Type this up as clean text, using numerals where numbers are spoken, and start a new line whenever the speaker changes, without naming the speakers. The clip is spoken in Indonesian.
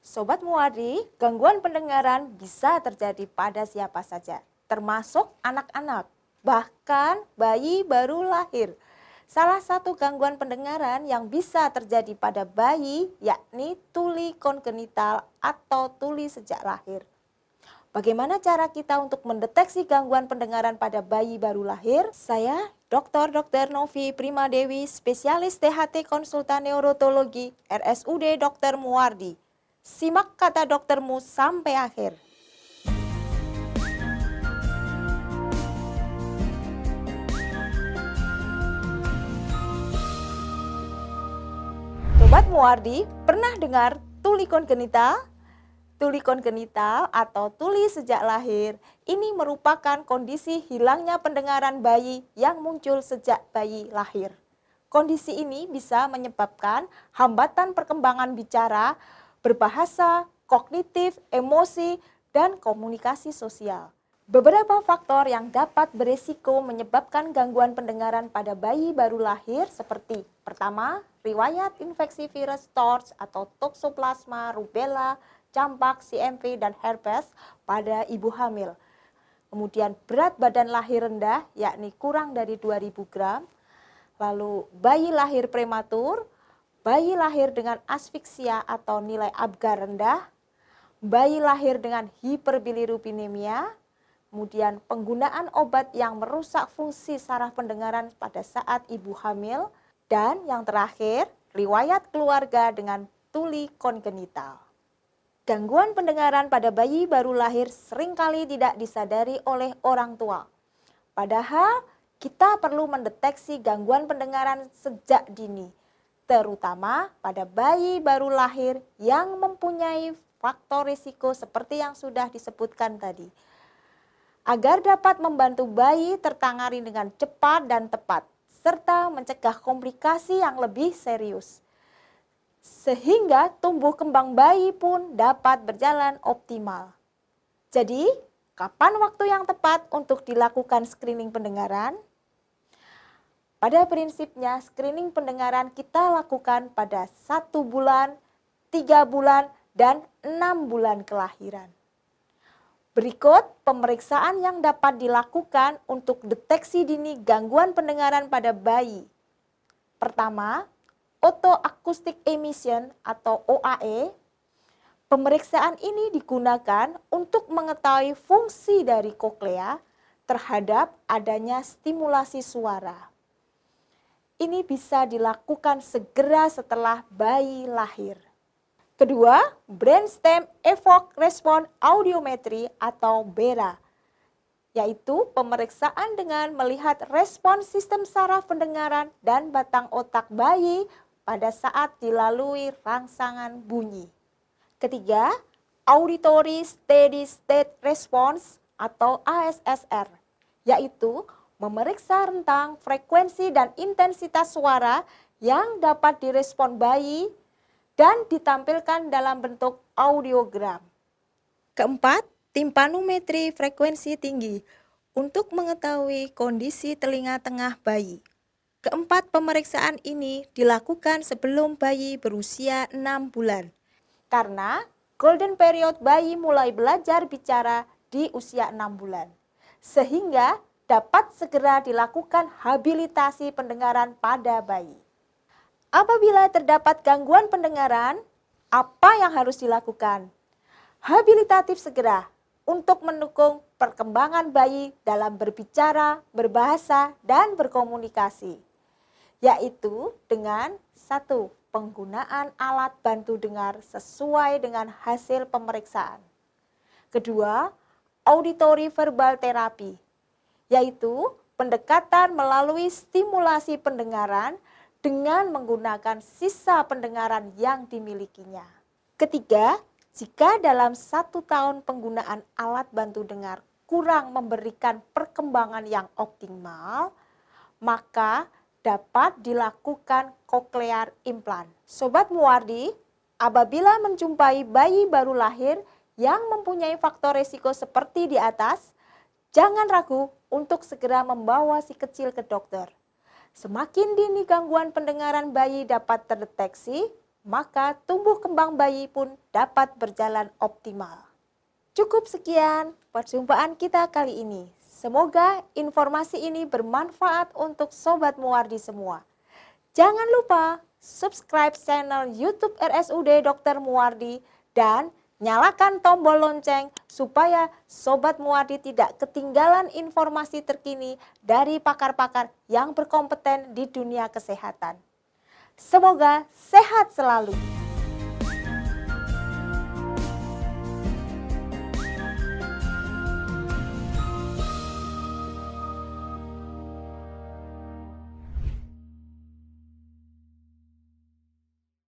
Sobat Muwardi, gangguan pendengaran bisa terjadi pada siapa saja, termasuk anak-anak, bahkan bayi baru lahir. Salah satu gangguan pendengaran yang bisa terjadi pada bayi yakni tuli kongenital atau tuli sejak lahir. Bagaimana cara kita untuk mendeteksi gangguan pendengaran pada bayi baru lahir? Saya Dr. Novi Primadewi, spesialis THT konsultan neurologi RSUD Dr. Muwardi. Simak kata doktermu sampai akhir. Sobat Muwardi, pernah dengar tuli kongenital? Tuli kongenital atau tuli sejak lahir ini merupakan kondisi hilangnya pendengaran bayi yang muncul sejak bayi lahir. Kondisi ini bisa menyebabkan hambatan perkembangan bicara, berbahasa, kognitif, emosi, dan komunikasi sosial. Beberapa faktor yang dapat beresiko menyebabkan gangguan pendengaran pada bayi baru lahir seperti: pertama, riwayat infeksi virus TORCH atau Toxoplasma, rubella, campak, CMV, dan herpes pada ibu hamil. Kemudian berat badan lahir rendah, yakni kurang dari 2000 gram. Lalu bayi lahir prematur, bayi lahir dengan asfiksia atau nilai Apgar rendah, bayi lahir dengan hiperbilirubinemia, kemudian penggunaan obat yang merusak fungsi saraf pendengaran pada saat ibu hamil, dan yang terakhir, riwayat keluarga dengan tuli kongenital. Gangguan pendengaran pada bayi baru lahir seringkali tidak disadari oleh orang tua. Padahal kita perlu mendeteksi gangguan pendengaran sejak dini, terutama pada bayi baru lahir yang mempunyai faktor risiko seperti yang sudah disebutkan tadi. Agar dapat membantu bayi tertangani dengan cepat dan tepat, serta mencegah komplikasi yang lebih serius, sehingga tumbuh kembang bayi pun dapat berjalan optimal. Jadi, kapan waktu yang tepat untuk dilakukan screening pendengaran? Pada prinsipnya, screening pendengaran kita lakukan pada 1 bulan, 3 bulan, dan 6 bulan kelahiran. Berikut pemeriksaan yang dapat dilakukan untuk deteksi dini gangguan pendengaran pada bayi. Pertama, Otoakustik emission atau OAE. Pemeriksaan ini digunakan untuk mengetahui fungsi dari koklea terhadap adanya stimulasi suara. Ini bisa dilakukan segera setelah bayi lahir. Kedua, Brainstem Evoked Response Audiometry atau BERA, yaitu pemeriksaan dengan melihat respons sistem saraf pendengaran dan batang otak bayi pada saat dilalui rangsangan bunyi. Ketiga, Auditory Steady State Response atau ASSR, yaitu memeriksa rentang, frekuensi, dan intensitas suara yang dapat direspon bayi dan ditampilkan dalam bentuk audiogram. Keempat, timpanometri frekuensi tinggi untuk mengetahui kondisi telinga tengah bayi. Keempat pemeriksaan ini dilakukan sebelum bayi berusia 6 bulan. Karena golden period bayi mulai belajar bicara di usia 6 bulan. Sehingga dapat segera dilakukan habilitasi pendengaran pada bayi. Apabila terdapat gangguan pendengaran, apa yang harus dilakukan? Habilitatif segera untuk mendukung perkembangan bayi dalam berbicara, berbahasa, dan berkomunikasi, yaitu dengan 1. Penggunaan alat bantu dengar sesuai dengan hasil pemeriksaan. Kedua, auditory verbal therapy, yaitu pendekatan melalui stimulasi pendengaran dengan menggunakan sisa pendengaran yang dimilikinya. Ketiga, jika dalam 1 tahun penggunaan alat bantu dengar kurang memberikan perkembangan yang optimal, maka dapat dilakukan cochlear implant. Sobat Muwardi, apabila menjumpai bayi baru lahir yang mempunyai faktor risiko seperti di atas, jangan ragu untuk segera membawa si kecil ke dokter. Semakin dini gangguan pendengaran bayi dapat terdeteksi, maka tumbuh kembang bayi pun dapat berjalan optimal. Cukup sekian perjumpaan kita kali ini. Semoga informasi ini bermanfaat untuk Sobat Muwardi semua. Jangan lupa subscribe channel YouTube RSUD Dr. Muwardi dan nyalakan tombol lonceng supaya Sobat Muwardi tidak ketinggalan informasi terkini dari pakar-pakar yang berkompeten di dunia kesehatan. Semoga sehat selalu.